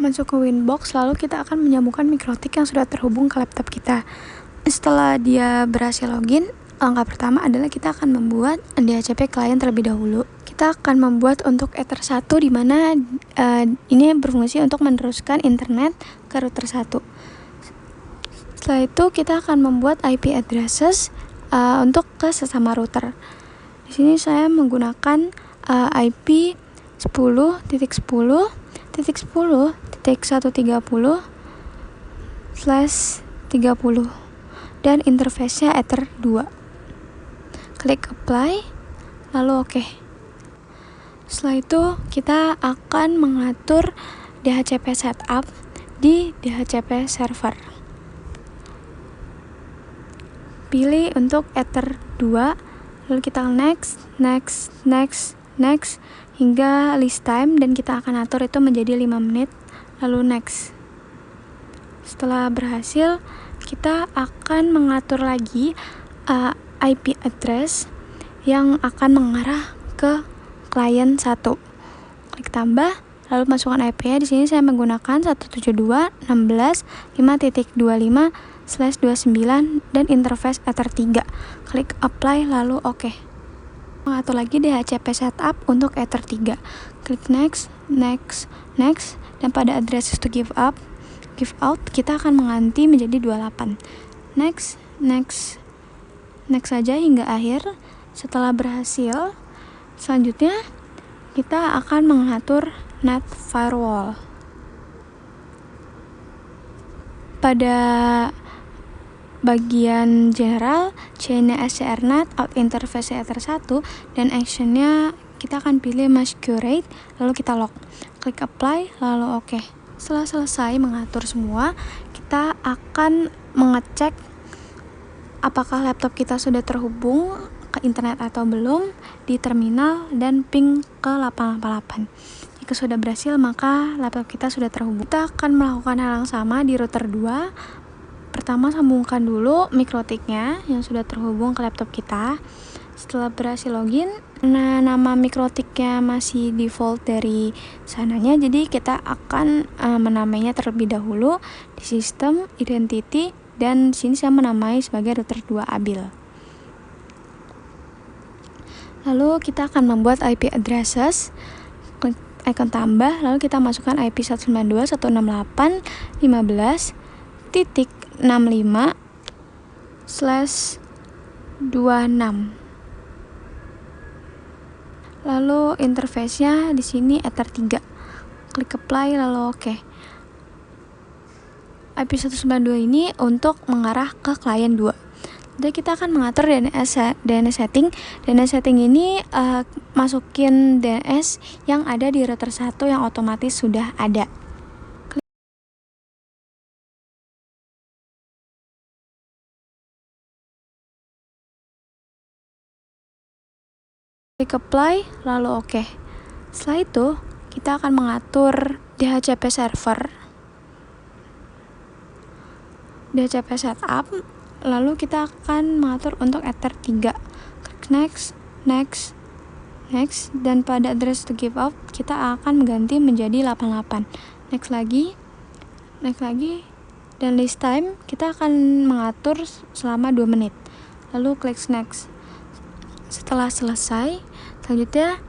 masuk ke Winbox, lalu kita akan menyambungkan mikrotik yang sudah terhubung ke laptop kita. Setelah dia berhasil login, langkah pertama adalah kita akan membuat DHCP client terlebih dahulu. Kita akan membuat untuk Ether 1 di mana ini berfungsi untuk meneruskan internet ke router 1. Setelah itu kita akan membuat IP addresses untuk ke sesama router. Di sini saya menggunakan IP 10.10.130/30 dan interface-nya Ether 2. Klik apply, lalu oke. Setelah itu kita akan mengatur DHCP setup di DHCP server. Pilih untuk Ether 2, lalu kita next hingga list time, dan kita akan atur itu menjadi 5 menit, lalu next. Setelah berhasil, kita akan mengatur lagi IP address yang akan mengarah ke client 1. Klik tambah, lalu masukkan IP-nya. Di sini saya menggunakan 172.16.5.25/29 dan interface Ether 3. Klik apply, lalu oke. Mengatur lagi DHCP setup untuk Ether 3. Klik next, dan pada address to give out kita akan mengganti menjadi 28. Next saja hingga akhir. Setelah berhasil, selanjutnya kita akan mengatur net firewall. Pada bagian general, chain-nya SCRNet, out interface Ether 1, dan action-nya kita akan pilih masquerade, lalu kita lock. Klik apply, lalu oke. Setelah selesai mengatur semua, kita akan mengecek apakah laptop kita sudah terhubung ke internet atau belum di terminal dan ping ke 888. Jika sudah berhasil, maka laptop kita sudah terhubung. Kita akan melakukan hal yang sama di router 2. Pertama, sambungkan dulu mikrotiknya yang sudah terhubung ke laptop kita. Setelah berhasil login, nama mikrotiknya masih default dari sananya, jadi kita akan menamainya terlebih dahulu di sistem identity, dan di sini saya menamai sebagai router 2 abil. Lalu kita akan membuat IP addresses. Klik icon tambah, lalu kita masukkan IP 192.168.65/26. Lalu interface-nya di sini Ether 3. Klik apply, lalu oke. IP 192 ini untuk mengarah ke client 2. Jadi kita akan mengatur DNS setting. DNS setting ini masukin DNS yang ada di router 1 yang otomatis sudah ada. Klik apply, lalu oke. Setelah itu, kita akan mengatur DHCP server, DHCP setup, lalu kita akan mengatur untuk Ether 3. Klik next, dan pada address to give out kita akan mengganti menjadi 88. Next lagi, dan list time kita akan mengatur selama 2 menit. Lalu klik next. Setelah selesai, selanjutnya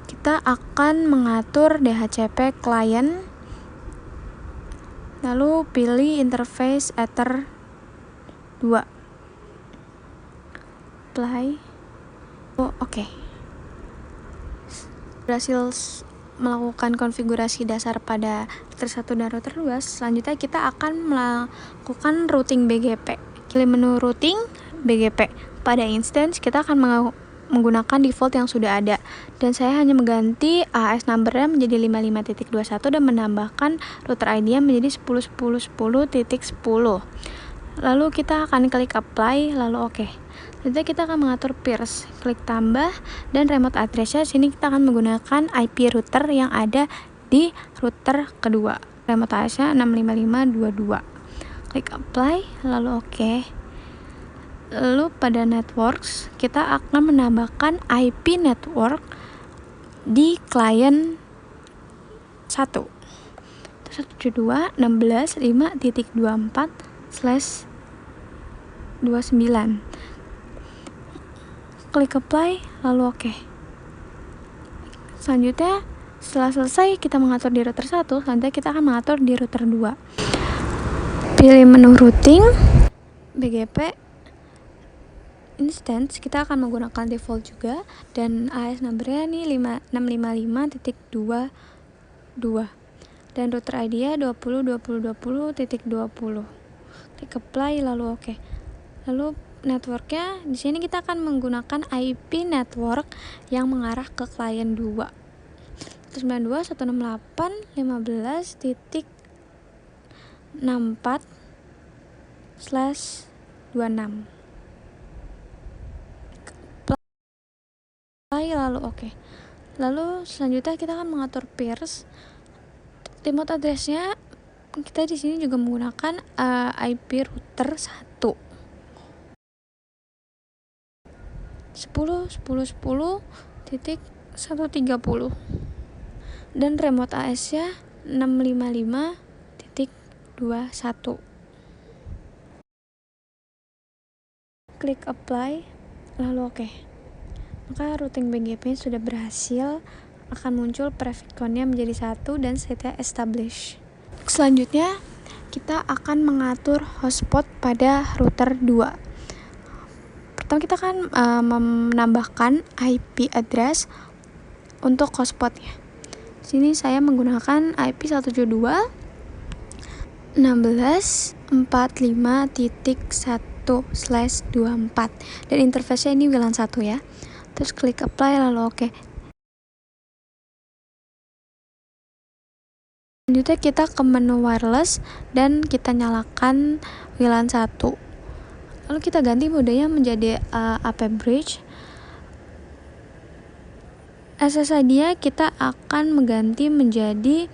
kita akan mengatur DHCP client, lalu pilih interface Ether 2. Apply. Oke. Berhasil melakukan konfigurasi dasar pada router 1 dan router 2. Selanjutnya kita akan melakukan routing BGP. Pilih menu routing BGP. Pada instance kita akan menggunakan default yang sudah ada, dan saya hanya mengganti AS number-nya menjadi 55.21 dan menambahkan router ID-nya menjadi 10.10.10.10. Lalu kita akan klik apply, lalu oke. Nanti kita akan mengatur peers, klik tambah, dan remote address-nya sini kita akan menggunakan IP router yang ada di router kedua. Remote address-nya 65522. Klik apply, lalu oke. Lalu pada networks kita akan menambahkan IP network di client 1. 172.16.5.24/29. Klik apply lalu oke. Selanjutnya setelah selesai kita mengatur di router 1, selanjutnya kita akan mengatur di router 2. Pilih menu routing, BGP instance, kita akan menggunakan default juga, dan AS numbernya nih 655.22 dan router ID-nya 20.20.20.20. Klik apply lalu oke. Lalu networknya di sini kita akan menggunakan IP network yang mengarah ke klien 2, 192.168.15/26. Lalu oke. Lalu selanjutnya kita akan mengatur peers. Remote address-nya kita di sini juga menggunakan IP router 1. 10.10.10.130 dan remote AS-nya 655.21. Klik apply lalu oke. Maka routing BGP sudah berhasil, akan muncul prefix-nya menjadi 1 dan state establish. Selanjutnya kita akan mengatur hotspot pada router 2. Pertama kita akan menambahkan IP address untuk hotspotnya. Di sini saya menggunakan IP 172.16.45.1/24 dan interface-nya ini WLAN 1 ya. Terus klik apply lalu oke. Selanjutnya kita ke menu wireless dan kita nyalakan WLAN 1. Lalu kita ganti modenya menjadi AP bridge. SSID-nya kita akan mengganti menjadi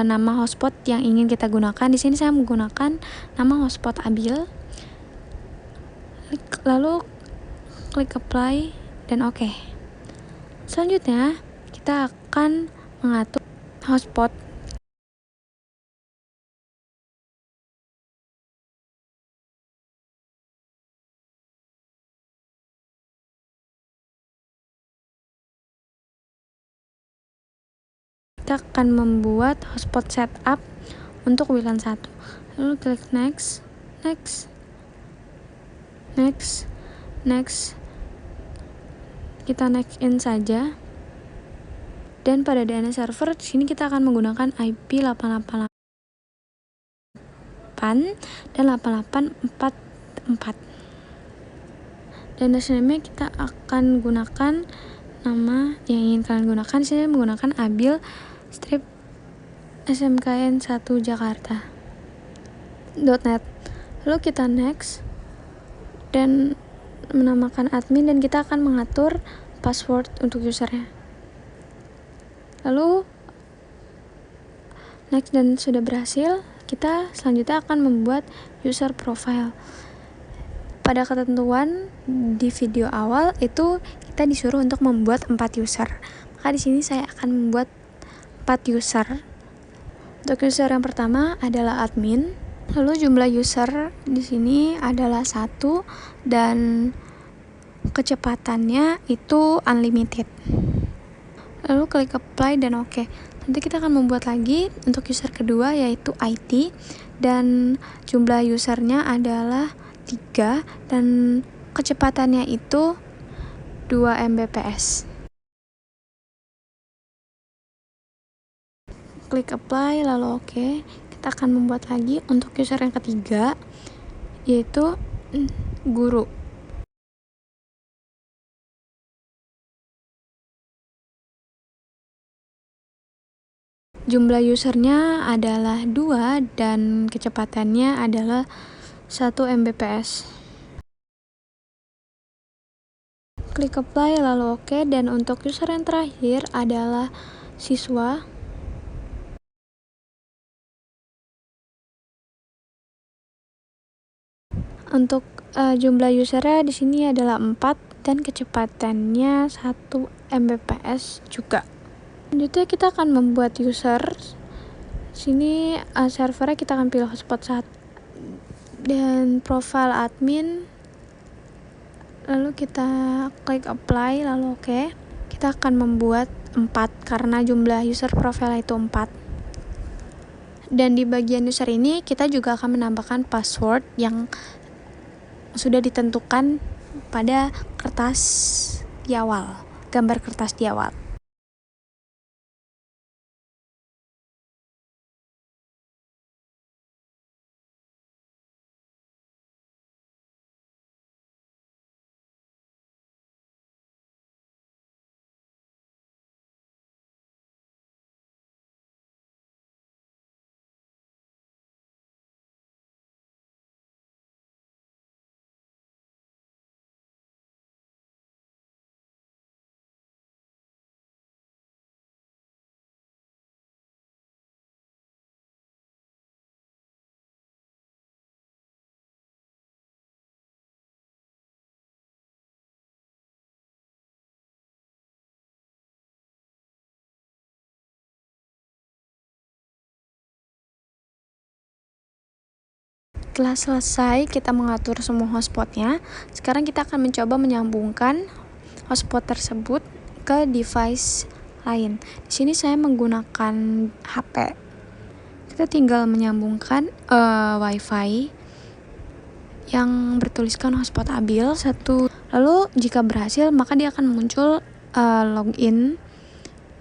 nama hotspot yang ingin kita gunakan. Di sini saya menggunakan nama hotspot Abil. Lalu klik apply dan oke. Selanjutnya kita akan mengatur hotspot. Kita akan membuat hotspot setup untuk WLAN 1. Lalu klik next. Kita next in saja. Dan pada DNS server di sini kita akan menggunakan IP 888 dan 8844. Dan name kita akan gunakan nama yang ingin kalian gunakan. Di sini menggunakan Abil strip SMKN 1 Jakarta .net. Lalu kita next dan menamakan admin dan kita akan mengatur password untuk usernya. Lalu next dan sudah berhasil, kita selanjutnya akan membuat user profile. Pada ketentuan di video awal itu kita disuruh untuk membuat 4 user. Maka di sini saya akan membuat 4 user. Untuk user yang pertama adalah admin. Lalu jumlah user di sini adalah 1 dan kecepatannya itu unlimited. Lalu klik apply dan oke. Nanti kita akan membuat lagi untuk user kedua yaitu IT dan jumlah usernya adalah 3 dan kecepatannya itu 2 Mbps. Klik apply lalu oke. Kita akan membuat lagi untuk user yang ketiga yaitu guru. Jumlah usernya adalah 2 dan kecepatannya adalah 1 Mbps. Klik apply lalu oke. Dan untuk user yang terakhir adalah siswa. Untuk jumlah usernya di sini adalah 4 dan kecepatannya 1 Mbps juga. Selanjutnya kita akan membuat user Sini servernya kita akan pilih hotspot 1 dan profile admin, lalu kita klik apply, lalu oke. Kita akan membuat 4 karena jumlah user profile itu 4. Dan di bagian user ini kita juga akan menambahkan password yang sudah ditentukan pada kertas di awal, gambar kertas di awal. Setelah selesai kita mengatur semua hotspotnya, sekarang kita akan mencoba menyambungkan hotspot tersebut ke device lain. Di sini saya menggunakan HP. Kita tinggal menyambungkan WiFi yang bertuliskan hotspot Abil 1. Lalu jika berhasil maka dia akan muncul login.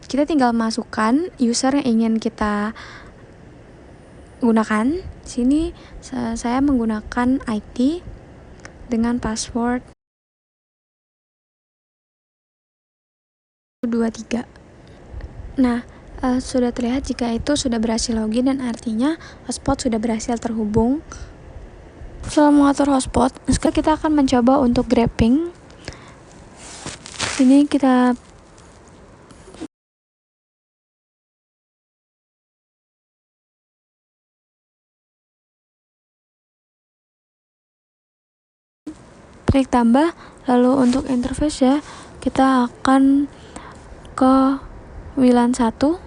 Kita tinggal masukkan user yang ingin kita gunakan. Sini saya menggunakan IT dengan password 23. Nah, sudah terlihat jika itu sudah berhasil login dan artinya hotspot sudah berhasil terhubung. Setelah mengatur hotspot, sekarang kita akan mencoba untuk grabbing. Ini kita klik tambah, lalu untuk interface ya kita akan ke WLAN 1,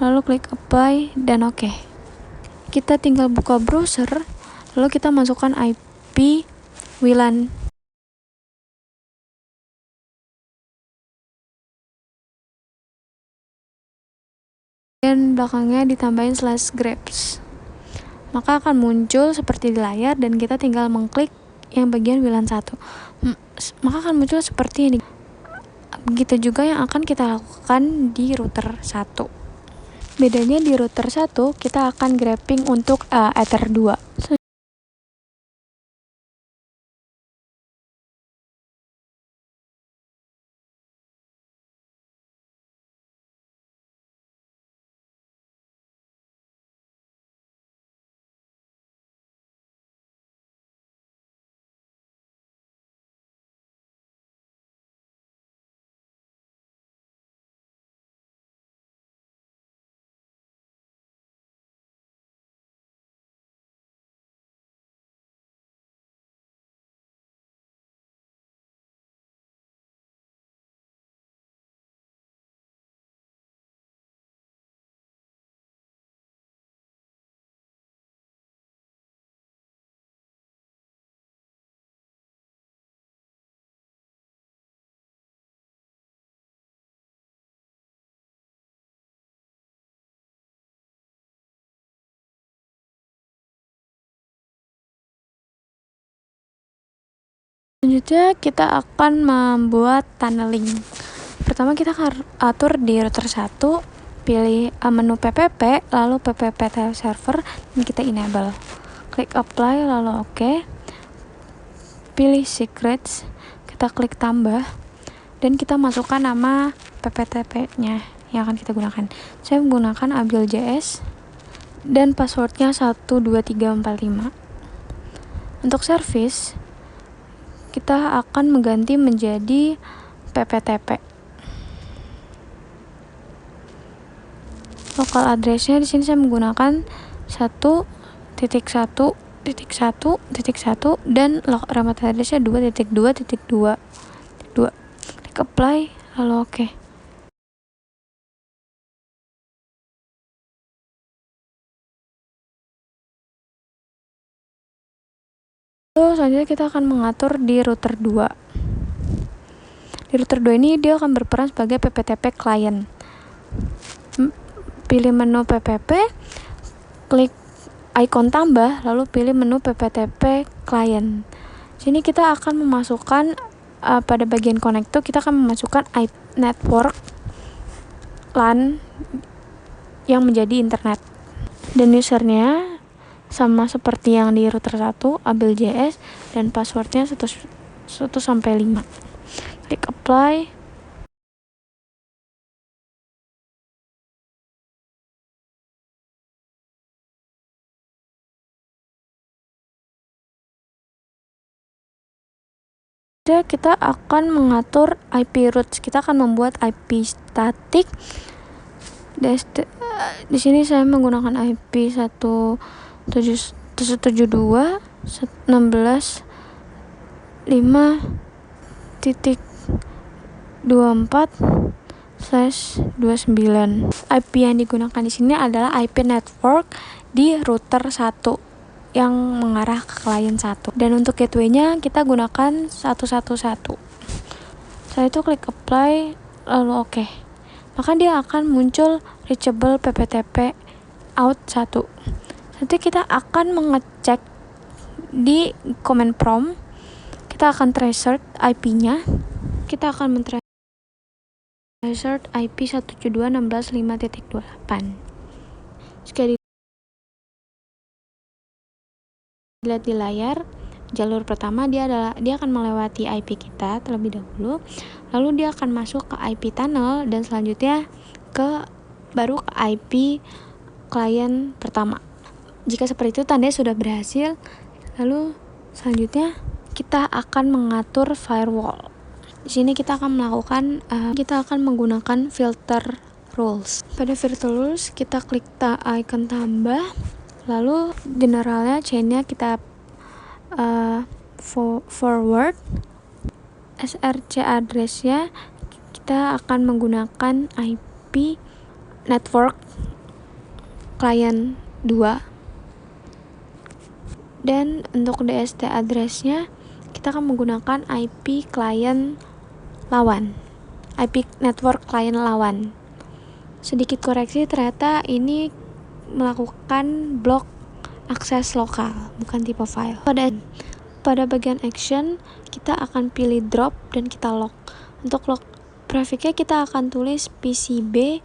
lalu klik apply dan oke. Kita tinggal buka browser, lalu kita masukkan IP WLAN dan belakangnya ditambahin /grabs. Maka akan muncul seperti di layar dan kita tinggal mengklik yang bagian WLAN 1. Maka akan muncul seperti ini. Begitu juga yang akan kita lakukan di router 1. Bedanya di router 1 kita akan grabbing untuk Ether 2. Selanjutnya kita akan membuat tunneling. Pertama kita atur di router 1, pilih menu PPP, lalu PPP tile server dan kita enable. Klik apply lalu oke. Pilih secrets, kita klik tambah dan kita masukkan nama PPTP-nya yang akan kita gunakan. Saya menggunakan Abil.js dan passwordnya 12345. Untuk service kita akan mengganti menjadi PPTP. Lokal address-nya di sini saya menggunakan 1.1.1.1 dan remote address-nya 2.2.2. Klik apply lalu oke. Lalu selanjutnya kita akan mengatur di router 2. Di router 2 ini dia akan berperan sebagai PPTP client. Pilih menu PPP, klik icon tambah, lalu pilih menu PPTP client. Sini kita akan memasukkan pada bagian connect kita akan memasukkan IP network LAN yang menjadi internet. Dan usernya sama seperti yang di router 1, abil.js, dan passwordnya 1-5. Klik apply. Kita akan mengatur IP routes. Kita akan membuat IP static. Di sini saya menggunakan IP 172.16.5.24/29. IP yang digunakan di sini adalah IP network di router 1 yang mengarah ke klien 1. Dan untuk gateway-nya kita gunakan 111. Setelah itu klik apply, lalu oke. Maka dia akan muncul reachable PPTP out 1. Nanti kita akan mengecek di command prompt. Kita akan tracer IP-nya. Kita akan tracer IP 172.16.5.28. Sekali lihat di layar, jalur pertama dia akan melewati IP kita terlebih dahulu, lalu dia akan masuk ke IP tunnel dan selanjutnya baru ke IP klien pertama. Jika seperti itu tandanya sudah berhasil. Lalu selanjutnya kita akan mengatur firewall. Di sini kita akan menggunakan filter rules. Pada filter rules kita klik icon tambah. Lalu generalnya chainnya kita forward. SRC addressnya kita akan menggunakan IP network client 2. Dan untuk DST addressnya kita akan menggunakan IP client lawan, IP network client lawan. Sedikit koreksi, ternyata ini melakukan blok akses lokal, bukan tipe file. Pada bagian action kita akan pilih drop dan kita lock. Untuk lock prefixnya kita akan tulis PCB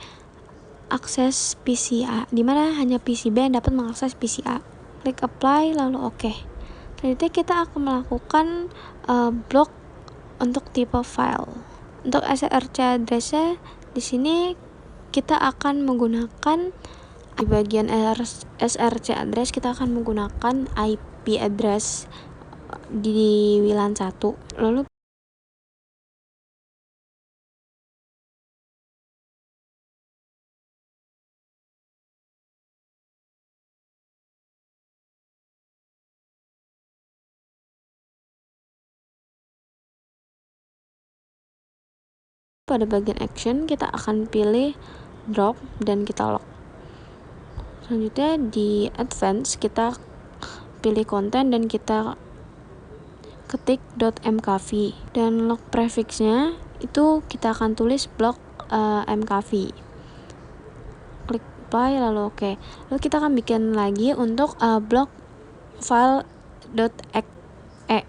akses PCA, dimana hanya PCB yang dapat mengakses PCA. Klik apply lalu oke. Selanjutnya kita akan melakukan blok untuk tipe file. Untuk SRC addressnya di sini kita akan menggunakan di bagian SRC address kita akan menggunakan IP address di WLAN 1. Lalu pada bagian action kita akan pilih drop dan kita lock. Selanjutnya di advance kita pilih konten dan kita ketik .mkv dan log prefixnya itu kita akan tulis blok mkv. Klik apply lalu oke. Lalu kita akan bikin lagi untuk blok file .exe.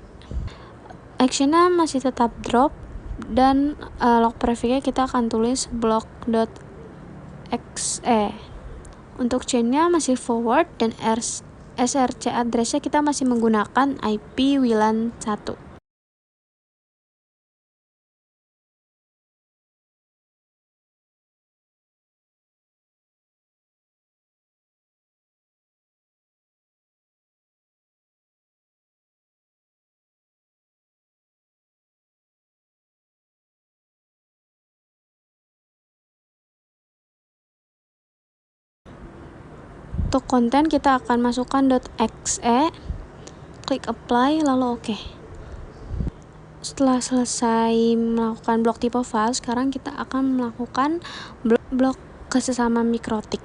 Actionnya masih tetap drop dan log prefixnya kita akan tulis blok.exe. Untuk chainnya masih forward dan SRC addressnya kita masih menggunakan IP WLAN 1. Untuk konten kita akan masukkan .exe, klik apply lalu oke. Setelah selesai melakukan blok tipe file, sekarang kita akan melakukan blok kesesama mikrotik.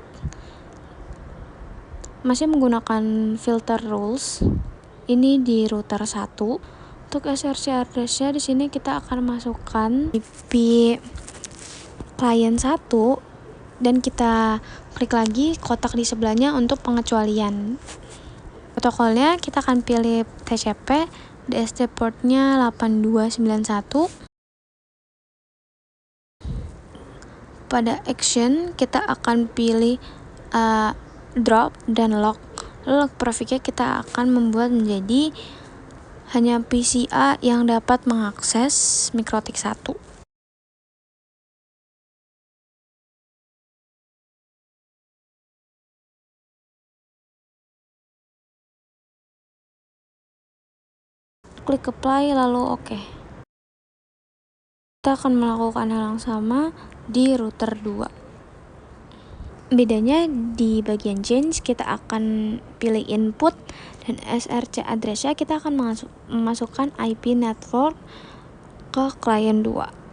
Masih menggunakan filter rules. ini di router 1. Untuk SRC address-nya di sini kita akan masukkan IP client 1 dan kita klik lagi kotak di sebelahnya untuk pengecualian. Protokolnya kita akan pilih TCP, DST portnya 8291. Pada action kita akan pilih drop dan lock. Lalu lock prefix-nya kita akan membuat menjadi hanya PCA yang dapat mengakses MikroTik 1. Klik apply lalu oke. Kita akan melakukan hal yang sama di router 2. Bedanya di bagian change kita akan pilih input dan SRC address-nya kita akan memasukkan IP network ke client 2.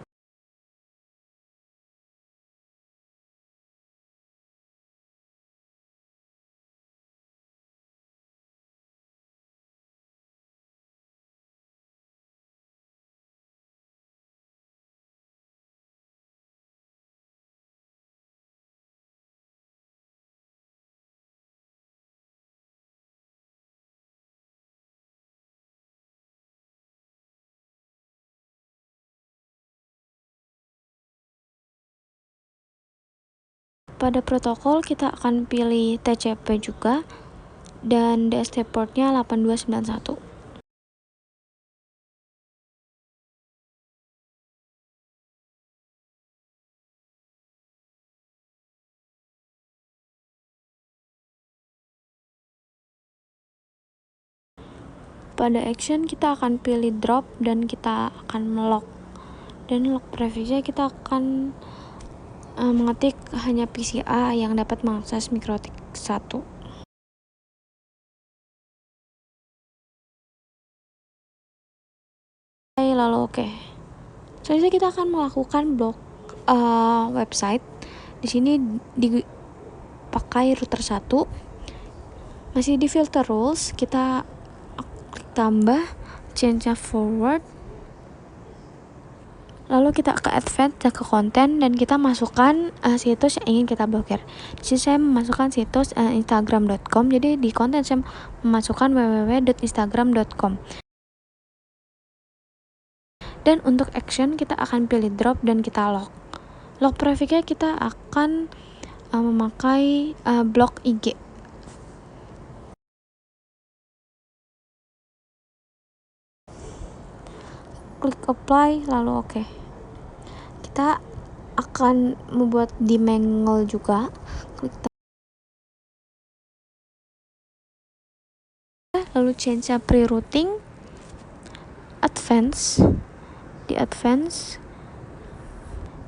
Pada protokol kita akan pilih TCP juga dan DST portnya 8291. Pada action kita akan pilih drop dan kita akan melock. Dan lock prefix-nya kita akan mengetik hanya PCA yang dapat mengakses MikroTik 1. Lalu oke. Selanjutnya kita akan melakukan blok website. Di sini dipakai router 1. Masih di filter rules, kita klik tambah, change forward. Lalu kita ke advanced dan ke konten dan kita masukkan situs yang ingin kita blokir. Di sini saya memasukkan situs instagram.com. Jadi di konten saya memasukkan www.instagram.com. Dan untuk action kita akan pilih drop dan kita lock. Lock prefix-nya kita akan memakai blok IG. Klik apply lalu oke. Kita akan membuat demangle juga. Klik lalu change pre-routing, advance. Di advance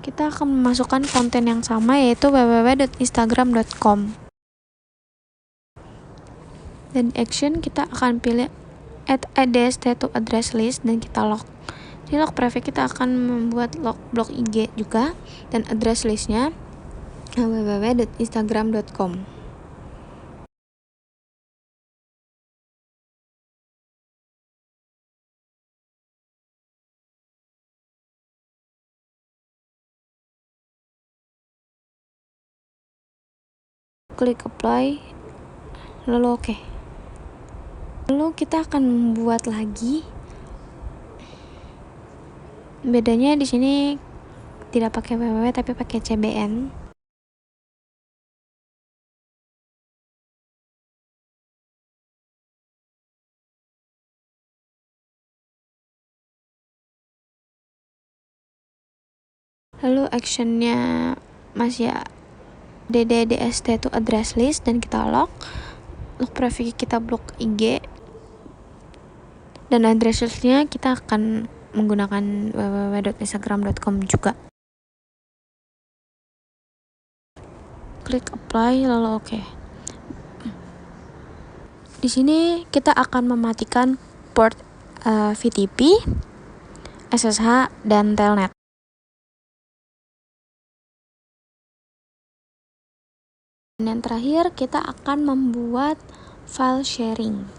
kita akan memasukkan konten yang sama yaitu www.instagram.com. Dan action kita akan pilih add DST to address list dan kita lock. Di lock prefix kita akan membuat lock blok IG juga dan address listnya www.instagram.com. Klik apply lalu oke. Lalu kita akan membuat lagi. Bedanya di sini tidak pakai www tapi pakai CBN. Lalu actionnya masih DDST to address list dan kita lock prefix kita blok IG dan address listnya kita akan menggunakan www.instagram.com juga. Klik apply lalu oke. Di sini kita akan mematikan port VTP, SSH dan telnet. Dan yang terakhir kita akan membuat file sharing.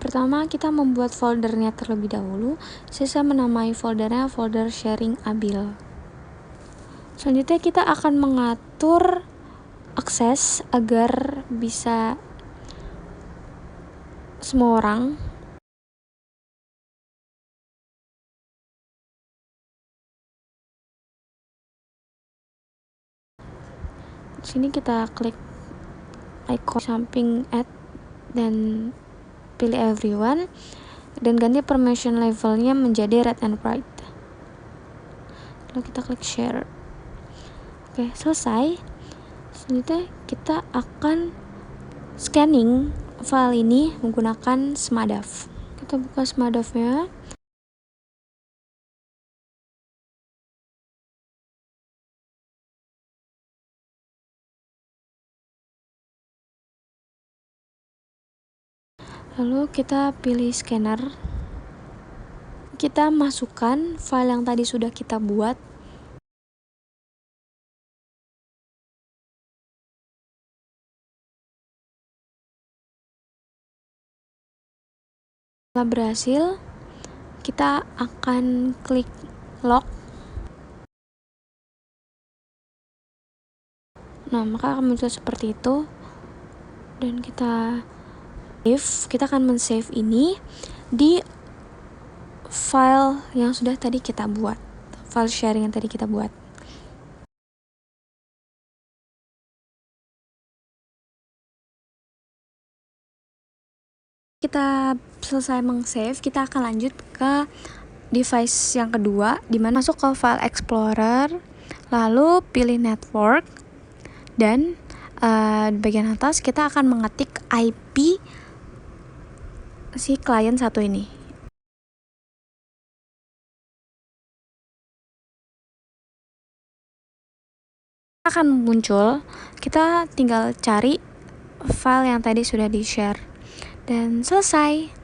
Pertama, kita membuat foldernya terlebih dahulu. Saya menamai foldernya folder sharing Abil. Selanjutnya kita akan mengatur akses agar bisa semua orang. Di sini kita klik icon samping add dan pilih everyone dan ganti permission levelnya menjadi red and bright. Lalu kita klik share. Oke, selesai. Selanjutnya kita akan scanning file ini menggunakan Smadaf. Kita buka Smadafnya. Lalu kita pilih scanner. Kita masukkan file yang tadi sudah kita buat. Setelah berhasil, kita akan klik lock. Nah, maka akan muncul seperti itu. Dan kita akan men-save ini di file yang sudah tadi kita buat, file sharing yang tadi kita buat. Kita selesai meng-save, kita akan lanjut ke device yang kedua, dimana masuk ke file explorer, lalu pilih network, dan di bagian atas kita akan mengetik IP si klien satu ini. Akan muncul, kita tinggal cari file yang tadi sudah di-share dan selesai.